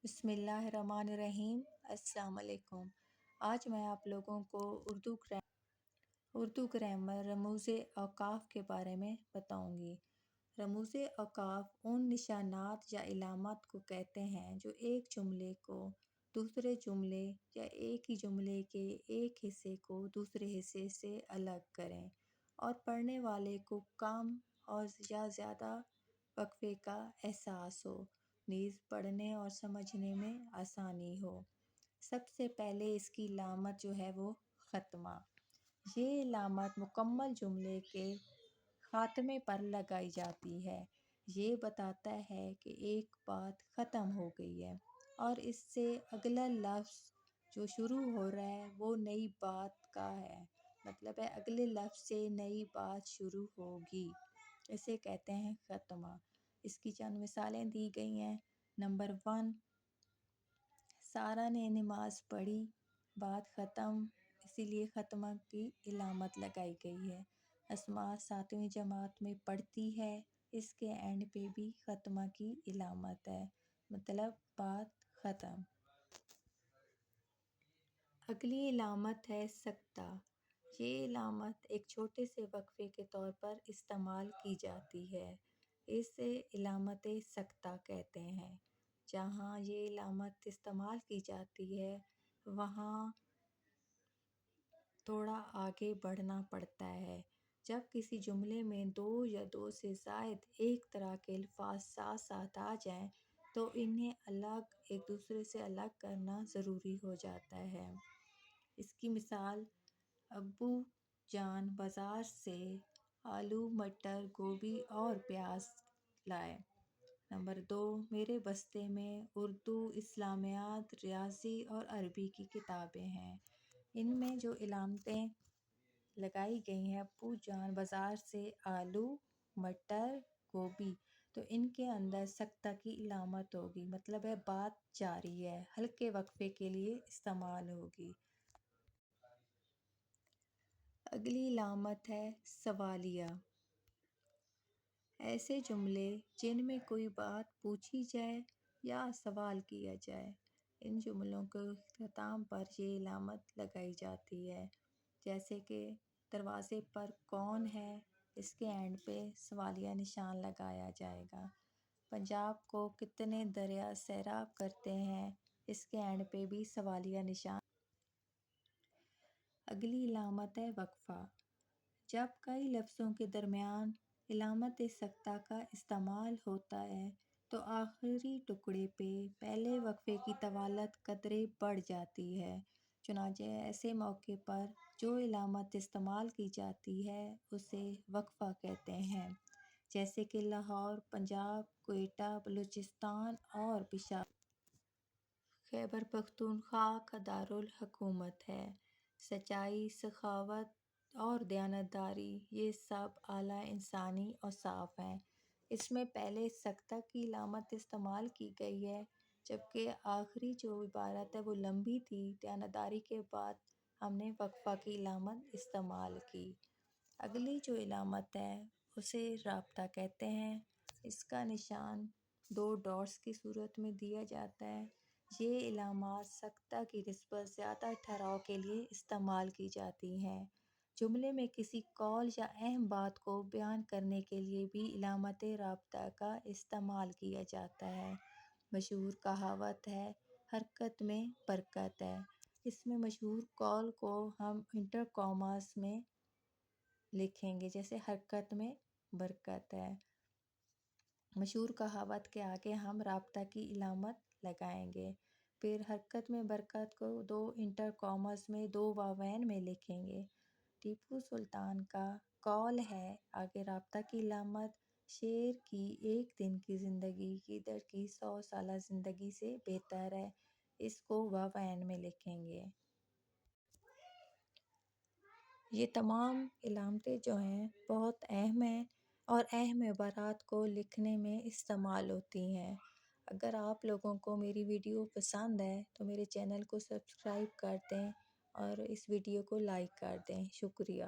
بسم اللہ الرحمن الرحیم۔ السلام علیکم۔ آج میں آپ لوگوں کو اردو گرامر رموز اوقاف کے بارے میں بتاؤں گی۔ رموز اوقاف ان نشانات یا علامات کو کہتے ہیں جو ایک جملے کو دوسرے جملے یا ایک ہی جملے کے ایک حصے کو دوسرے حصے سے الگ کریں اور پڑھنے والے کو کم اور یا زیادہ وقفے کا احساس ہو، نیز پڑھنے اور سمجھنے میں آسانی ہو۔ سب سے پہلے اس کی علامت جو ہے وہ خاتمہ۔ یہ علامت مکمل جملے کے خاتمے پر لگائی جاتی ہے۔ یہ بتاتا ہے کہ ایک بات ختم ہو گئی ہے اور اس سے اگلا لفظ جو شروع ہو رہا ہے وہ نئی بات کا ہے، مطلب ہے اگلے لفظ سے نئی بات شروع ہوگی، اسے کہتے ہیں خاتمہ۔ اس کی چند مثالیں دی گئی ہیں۔ نمبر 1، سارا نے نماز پڑھی، بات ختم، اسی لیے خاتمہ کی علامت لگائی گئی ہے۔ اسماء 7ویں جماعت میں پڑھتی ہے، اس کے اینڈ پہ بھی خاتمہ کی علامت ہے، مطلب بات ختم۔ اگلی علامت ہے سکتہ۔ یہ علامت ایک چھوٹے سے وقفے کے طور پر استعمال کی جاتی ہے، اسے علامت سکتہ کہتے ہیں۔ جہاں یہ علامت استعمال کی جاتی ہے وہاں تھوڑا آگے بڑھنا پڑتا ہے۔ جب کسی جملے میں دو یا دو سے زائد ایک طرح کے الفاظ ساتھ ساتھ آ جائیں تو انہیں ایک دوسرے سے الگ کرنا ضروری ہو جاتا ہے۔ اس کی مثال، ابو جان بازار سے آلو، مٹر، گوبھی اور پیاز لائے۔ نمبر 2، میرے بستے میں اردو، اسلامیات، ریاضی اور عربی کی کتابیں ہیں۔ ان میں جو علامتیں لگائی گئی ہیں، ابو جان بازار سے آلو، مٹر، گوبھی، تو ان کے اندر سکتہ کی علامت ہوگی، مطلب ہے بات جاری ہے، ہلکے وقفے کے لیے استعمال ہوگی۔ اگلی علامت ہے سوالیہ۔ ایسے جملے جن میں کوئی بات پوچھی جائے یا سوال کیا جائے، ان جملوں کے اختتام پر یہ علامت لگائی جاتی ہے، جیسے کہ دروازے پر کون ہے، اس کے اینڈ پہ سوالیہ نشان لگایا جائے گا۔ پنجاب کو کتنے دریا سیراب کرتے ہیں، اس کے اینڈ پہ بھی سوالیہ نشان۔ اگلی علامت ہے وقفہ۔ جب کئی لفظوں کے درمیان علامت سکتہ کا استعمال ہوتا ہے تو آخری ٹکڑے پہ پہلے وقفے کی طوالت قدرے بڑھ جاتی ہے۔ چنانچہ ایسے موقع پر جو علامت استعمال کی جاتی ہے اسے وقفہ کہتے ہیں، جیسے کہ لاہور پنجاب، کوئٹہ بلوچستان اور پشاور خیبر پختونخوا کا دارالحکومت ہے۔ سچائی، سخاوت اور دیانتداری، یہ سب اعلیٰ انسانی اوصاف ہیں۔ اس میں پہلے سکتہ کی علامت استعمال کی گئی ہے، جبکہ آخری جو عبارت ہے وہ لمبی تھی۔ دیانتداری کے بعد ہم نے وقفہ کی علامت استعمال کی۔ اگلی جو علامت ہے اسے رابطہ کہتے ہیں۔ اس کا نشان 2 ڈاٹس کی صورت میں دیا جاتا ہے۔ یہ علامات سکتہ کی نسبت زیادہ ٹھہراؤ کے لیے استعمال کی جاتی ہیں۔ جملے میں کسی قول یا اہم بات کو بیان کرنے کے لیے بھی علامت رابطہ کا استعمال کیا جاتا ہے۔ مشہور کہاوت ہے، حرکت میں برکت ہے۔ اس میں مشہور قول کو ہم انٹر کاماز میں لکھیں گے، جیسے حرکت میں برکت ہے۔ مشہور کہاوت کے آگے ہم رابطہ کی علامت لگائیں گے، پھر حرکت میں برکت کو 2 انٹر کاماز میں 2 واوین میں لکھیں گے۔ ٹیپو سلطان کا قول ہے، آگے رابطہ کی علامت، شیر کی ایک دن کی زندگی گیدڑ کی 100 سالہ زندگی سے بہتر ہے، اس کو واوین میں لکھیں گے۔ یہ تمام علامتیں جو ہیں بہت اہم ہیں اور اہم عبارات کو لکھنے میں استعمال ہوتی ہیں۔ اگر آپ لوگوں کو میری ویڈیو پسند ہے تو میرے چینل کو سبسکرائب کر دیں اور اس ویڈیو کو لائک کر دیں۔ شکریہ۔